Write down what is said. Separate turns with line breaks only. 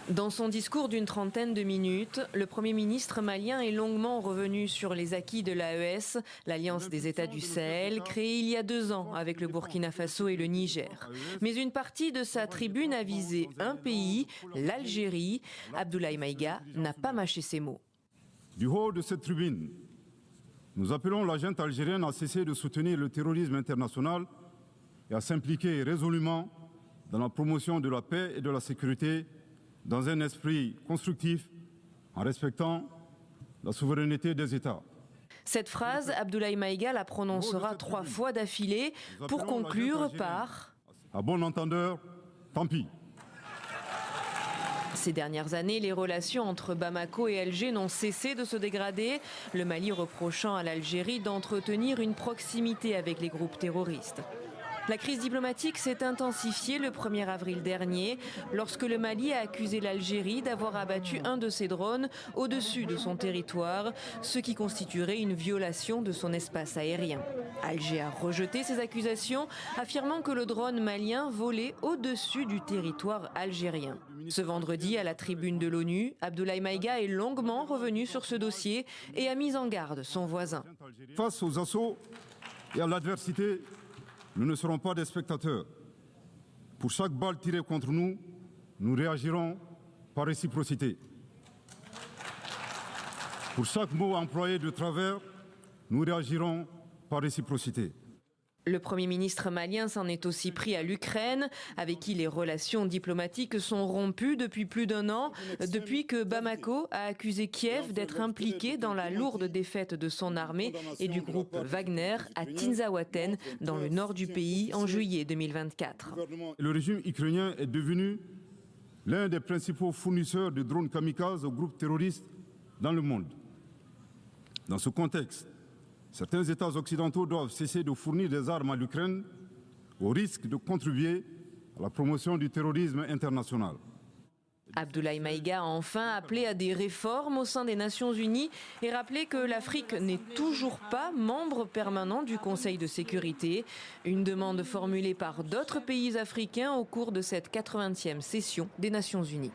Dans son discours d'une trentaine de minutes, le Premier ministre malien est longuement revenu sur les acquis de l'AES, l'Alliance des États du Sahel, créée il y a 2 ans avec le Burkina Faso et le Niger. Mais une partie de sa tribune a visé un pays, l'Algérie. Abdoulaye Maïga n'a pas mâché ses mots.
Du haut de cette tribune, nous appelons la junte algérienne à cesser de soutenir le terrorisme international et à s'impliquer résolument dans la promotion de la paix et de la sécurité dans un esprit constructif, en respectant la souveraineté des États.
Cette phrase, Abdoulaye Maïga la prononcera 3 fois d'affilée pour conclure par «
À bon entendeur, tant pis ».
Ces dernières années, les relations entre Bamako et Alger n'ont cessé de se dégrader, le Mali reprochant à l'Algérie d'entretenir une proximité avec les groupes terroristes. La crise diplomatique s'est intensifiée le 1er avril dernier lorsque le Mali a accusé l'Algérie d'avoir abattu un de ses drones au-dessus de son territoire, ce qui constituerait une violation de son espace aérien. Alger a rejeté ces accusations, affirmant que le drone malien volait au-dessus du territoire algérien. Ce vendredi, à la tribune de l'ONU, Abdoulaye Maïga est longuement revenu sur ce dossier et a mis en garde son voisin.
Face aux assauts et à l'adversité, nous ne serons pas des spectateurs. Pour chaque balle tirée contre nous, nous réagirons par réciprocité. Pour chaque mot employé de travers, nous réagirons par réciprocité.
Le Premier ministre malien s'en est aussi pris à l'Ukraine, avec qui les relations diplomatiques sont rompues depuis plus d'1 an, depuis que Bamako a accusé Kiev d'être impliqué dans la lourde défaite de son armée et du groupe Wagner à Tinzaouaten, dans le nord du pays, en juillet 2024.
Le régime ukrainien est devenu l'un des principaux fournisseurs de drones kamikazes aux groupes terroristes dans le monde. Dans ce contexte, certains États occidentaux doivent cesser de fournir des armes à l'Ukraine au risque de contribuer à la promotion du terrorisme international.
Abdoulaye Maïga a enfin appelé à des réformes au sein des Nations Unies et rappelé que l'Afrique n'est toujours pas membre permanent du Conseil de sécurité. Une demande formulée par d'autres pays africains au cours de cette 80e session des Nations Unies.